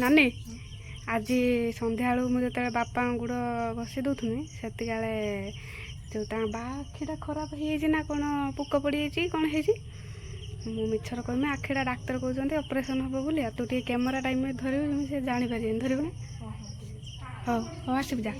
नानी आज संध्या मुझे बापा गुड़ घसी दूथुनी से जो आखिटा खराब हो कौन पोक पड़ी कौन है मिछर कहमी आखिटा डाक्तर कहते ऑपरेशन हम बोली तू टे कैमेरा टाइम धरबू से जापर धरबू हाँ हाँ आसब जा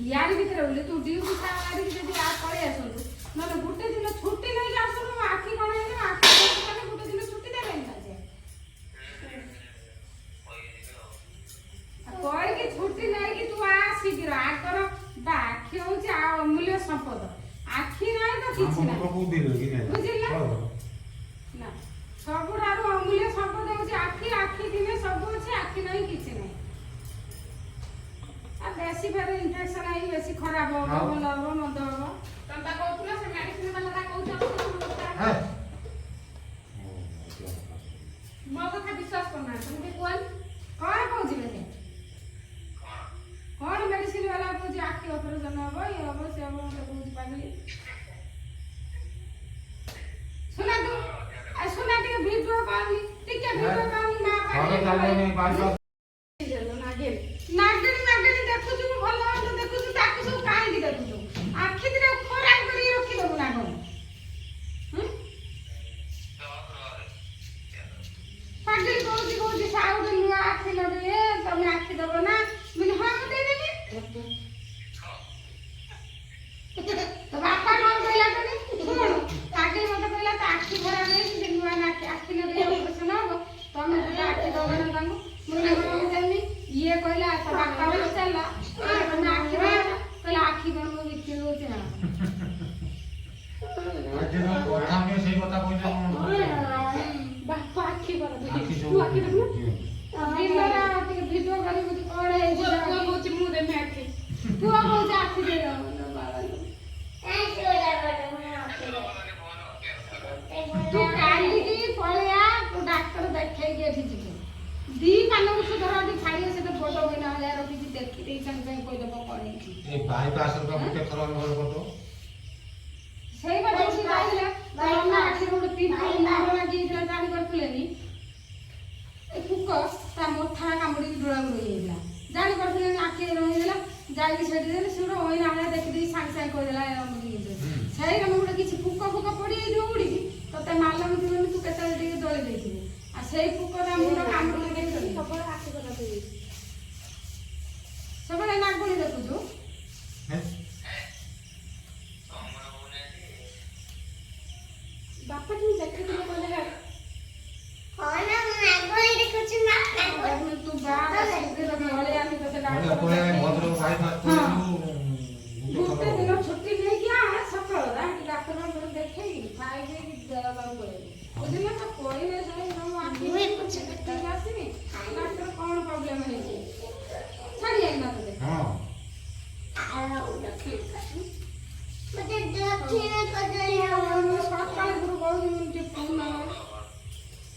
यार भीतर बोले तू ड्यूटी सारी जदी आ पळे आसंतु नले गुटे दिन छुट्टी नै आसनु आखी कोन हे आखी कोन गुटे दिन छुट्टी दे लेन ताजे कोई की छुट्टी नै कि तू आ शीघ्र आ कर बाखी हो जा अमूल्य संपद आखी नै तो किछि नै बुझिला ना सबुरारो अमूल्य संपद हो जे आखी आखी दिने सब अछि आखी नै किछि नै बेसी फेर इन्फेक्शन आई बेसी खराब हो भल हो मद हो तंता कहउतला से मेडिसिन वाला ता कहउछ है मो कथा विश्वास करना तुम कोन कहउछ बे कोन मेडिसिन वाला कहउछ आखी ऑपरेशन हो ये हो से हो कहउछ पागली सुना टिके वीडियो कॉल टिके वीडियो कॉल मा पागली चलो नहीं बात दी कानून से धरा दी छाड़ी से तो फोटो बिना ले रो किसी देखी दे संग संग कोई दबा पड़े ए बाईपास का मुझे खराब हो तो सही बात है ଯାଇକି ସେଠି ଦେଲେ ସେ ଗୋଟେ ଓଇନା ଭଳିଆ ଦେଖିଦେଇ ସାଙ୍ଗେ ସାଙ୍ଗେ କହିଦେଲା ସେଇଟା ମୁଁ ଗୋଟେ କିଛି ପୋକ ଫୋକ ପଡ଼ିଯାଇଥିବ ଉଡ଼ିକି ତତେ ମାଲ ମୁଠିବନି ତୁ କେତେବେଳେ ଟିକେ ଦଳି ଦେଇଥିବୁ ଆଉ ସେଇ ପୋକଟା ମୁଣ୍ଡ କାମୁଡ଼ି ଦେଇକି ସବୁବେଳେ ଆଖି କଥା ସବୁବେଳେ ନାଗୁଣି ଦେଖୁଛୁ ବାପା ତୁ ଦେଖିଥିଲୁ କହିଲେ ତୁ ବାହା ଭଳିଆ ଆମେ ତତେ ଗୋଟେ ଦିନ ଛୁଟି ନେଇକି ଆ ସକାଳ ଡାକ୍ତର ଦେଖେଇକି ଖାଇ ଦେଇକି ଦେବାକୁ ପଳେଇବୁ ବୁଝିଲ ତ କହିଲେ ଆସିବି ଡାକ୍ତର କଣ ପ୍ରୋବ୍ଲେମ ହେଇଛି ଛାଡ଼ି ଯାଇନା ତତେ